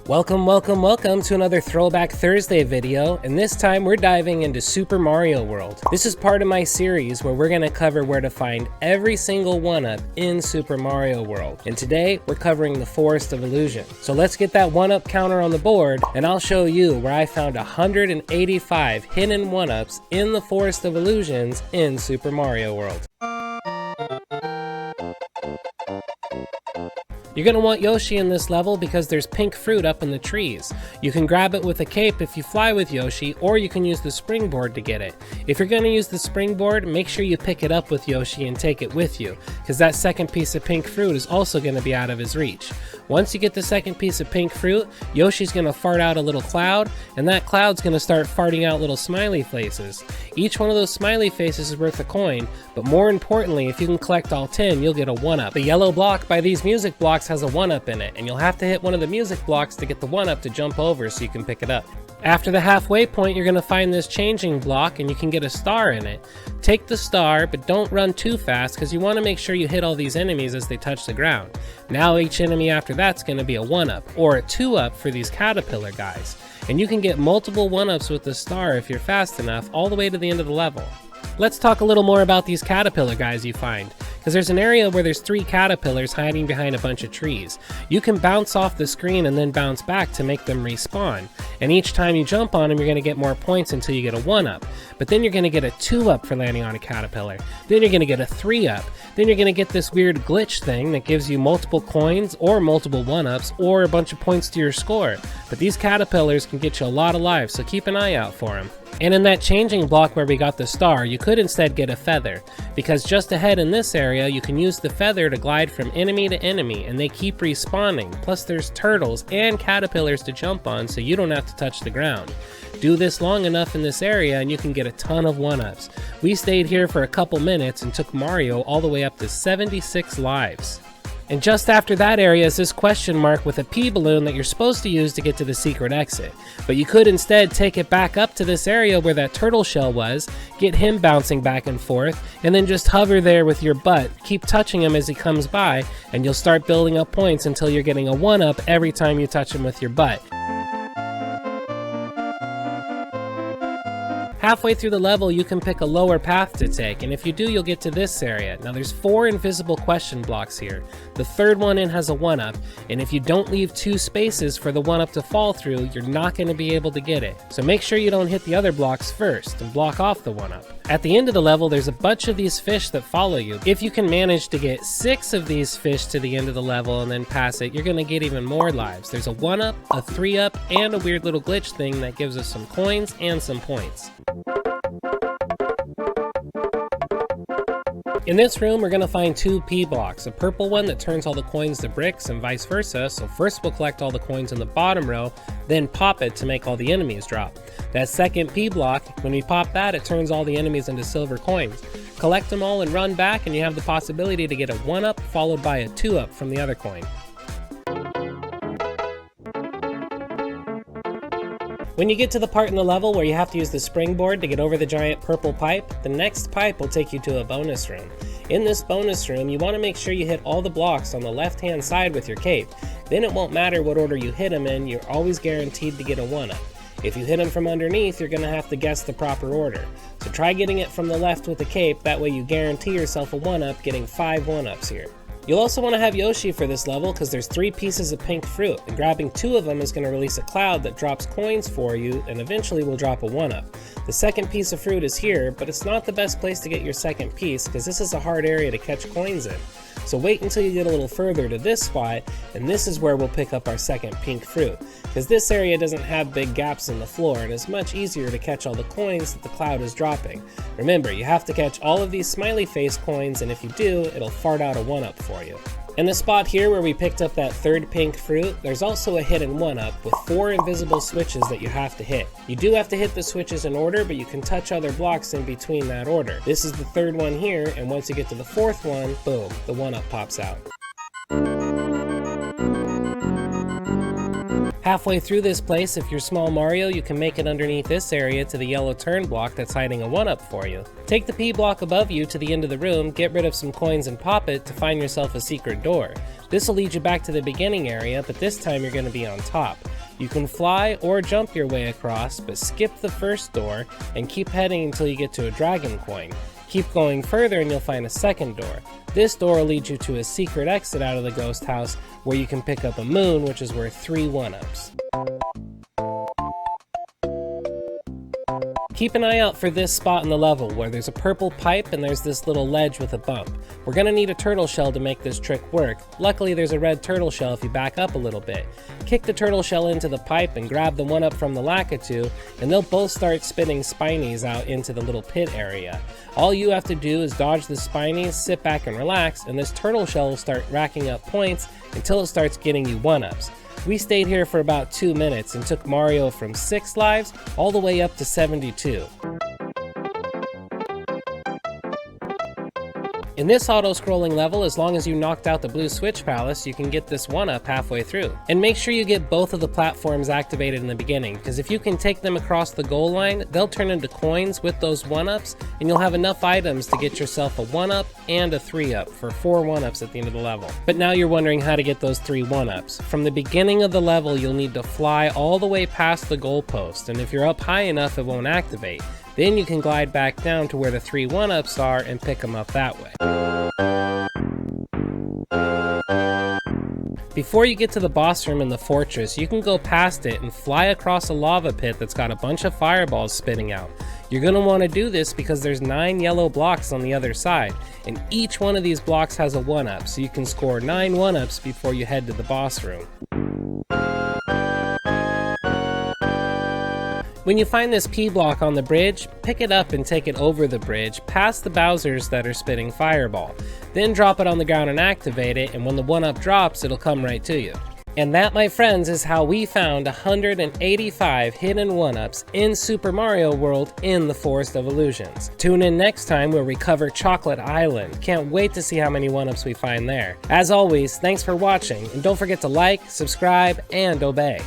Welcome to another Throwback Thursday video, and this time we're diving into Super Mario World. This is part of my series where we're going to cover where to find every single one-up in Super Mario World. And today we're covering the Forest of Illusion. So let's get that one-up counter on the board, and I'll show you where I found 185 hidden one-ups in the Forest of Illusions in Super Mario World. You're going to want Yoshi in this level because there's pink fruit up in the trees. You can grab it with a cape if you fly with Yoshi, or you can use the springboard to get it. If you're going to use the springboard, make sure you pick it up with Yoshi and take it with you, because that second piece of pink fruit is also going to be out of his reach. Once you get the second piece of pink fruit, Yoshi's going to fart out a little cloud, and that cloud's going to start farting out little smiley faces. Each one of those smiley faces is worth a coin, but more importantly, if you can collect all 10, you'll get a 1-up. The yellow block by these music blocks has a 1-up in it, and you'll have to hit one of the music blocks to get the 1-up to jump over so you can pick it up. After the halfway point, you're going to find this changing block and you can get a star in it. Take the star, but don't run too fast because you want to make sure you hit all these enemies as they touch the ground. Now each enemy after that's going to be a 1-up, or a 2-up for these caterpillar guys. And you can get multiple 1-ups with the star if you're fast enough, all the way to the end of the level. Let's talk a little more about these caterpillar guys you find, because there's an area where there's 3 caterpillars hiding behind a bunch of trees. You can bounce off the screen and then bounce back to make them respawn, and each time you jump on them you're going to get more points until you get a 1-up. But then you're going to get a 2-up for landing on a caterpillar, then you're going to get a 3-up, then you're going to get this weird glitch thing that gives you multiple coins or multiple 1-ups or a bunch of points to your score. But these caterpillars can get you a lot of lives, so keep an eye out for them. And in that changing block where we got the star, you could instead get a feather, because just ahead in this area you can use the feather to glide from enemy to enemy, and they keep respawning. Plus there's turtles and caterpillars to jump on so you don't have to touch the ground. Do this long enough in this area and you can get a ton of 1-ups. We stayed here for a couple minutes and took Mario all the way up to 76 lives. And just after that area is this question mark with a pea balloon that you're supposed to use to get to the secret exit. But you could instead take it back up to this area where that turtle shell was, get him bouncing back and forth, and then just hover there with your butt, keep touching him as he comes by, and you'll start building up points until you're getting a 1-up every time you touch him with your butt. Halfway through the level, you can pick a lower path to take, and if you do, you'll get to this area. Now there's 4 invisible question blocks here. The third one in has a 1-up, and if you don't leave 2 spaces for the 1-up to fall through, you're not going to be able to get it. So make sure you don't hit the other blocks first and block off the 1-up. At the end of the level, there's a bunch of these fish that follow you. If you can manage to get 6 of these fish to the end of the level and then pass it, you're going to get even more lives. There's a 1-up, a 3-up, and a weird little glitch thing that gives us some coins and some points. In this room, we're going to find 2 P blocks, a purple one that turns all the coins to bricks and vice versa, so first we'll collect all the coins in the bottom row, then pop it to make all the enemies drop. That second P block, when we pop that, it turns all the enemies into silver coins. Collect them all and run back, and you have the possibility to get a 1-up followed by a 2-up from the other coin. When you get to the part in the level where you have to use the springboard to get over the giant purple pipe, the next pipe will take you to a bonus room. In this bonus room, you want to make sure you hit all the blocks on the left-hand side with your cape. Then it won't matter what order you hit them in, you're always guaranteed to get a 1-up. If you hit them from underneath, you're going to have to guess the proper order. So try getting it from the left with the cape, that way you guarantee yourself a 1-up, getting 5 1-ups here. You'll also want to have Yoshi for this level because there's 3 pieces of pink fruit, and grabbing 2 of them is going to release a cloud that drops coins for you and eventually will drop a 1-up. The second piece of fruit is here, but it's not the best place to get your second piece because this is a hard area to catch coins in. So wait until you get a little further to this spot, and this is where we'll pick up our second pink fruit, because this area doesn't have big gaps in the floor and it's much easier to catch all the coins that the cloud is dropping. Remember, you have to catch all of these smiley face coins, and if you do, it'll fart out a 1-up for you. In the spot here where we picked up that third pink fruit, there's also a hidden 1-up with 4 invisible switches that you have to hit. You do have to hit the switches in order, but you can touch other blocks in between that order. This is the third one here, and once you get to the 4th one, boom, the 1-up pops out. Halfway through this place, if you're small Mario, you can make it underneath this area to the yellow turn block that's hiding a 1-up for you. Take the P block above you to the end of the room, get rid of some coins and pop it to find yourself a secret door. This will lead you back to the beginning area, but this time you're going to be on top. You can fly or jump your way across, but skip the first door and keep heading until you get to a dragon coin. Keep going further and you'll find a second door. This door will lead you to a secret exit out of the ghost house where you can pick up a moon, which is worth 3 1-ups. Keep an eye out for this spot in the level where there's a purple pipe and there's this little ledge with a bump. We're gonna need a turtle shell to make this trick work. Luckily there's a red turtle shell if you back up a little bit. Kick the turtle shell into the pipe and grab the 1-up from the Lakitu, and they'll both start spitting spinies out into the little pit area. All you have to do is dodge the spinies, sit back and relax, and this turtle shell will start racking up points until it starts getting you 1-ups. We stayed here for about 2 minutes and took Mario from 6 lives all the way up to 72. In this auto-scrolling level, as long as you knocked out the blue switch palace, you can get this 1-up halfway through. And make sure you get both of the platforms activated in the beginning, because if you can take them across the goal line, they'll turn into coins with those 1-ups, and you'll have enough items to get yourself a 1-up and a 3-up for 4 1-ups at the end of the level. But now you're wondering how to get those 3 1-ups. From the beginning of the level, you'll need to fly all the way past the goalpost, and if you're up high enough, it won't activate. Then you can glide back down to where the 3 1-ups are and pick them up that way. Before you get to the boss room in the fortress, you can go past it and fly across a lava pit that's got a bunch of fireballs spitting out. You're going to want to do this because there's 9 yellow blocks on the other side, and each one of these blocks has a 1-up, so you can score 9 1-ups before you head to the boss room. When you find this P block on the bridge, pick it up and take it over the bridge, past the Bowsers that are spitting fireball. Then drop it on the ground and activate it, and when the 1-up drops, it'll come right to you. And that, my friends, is how we found 185 hidden 1-ups in Super Mario World in the Forest of Illusions. Tune in next time where we cover Chocolate Island. Can't wait to see how many 1-ups we find there. As always, thanks for watching, and don't forget to like, subscribe, and obey.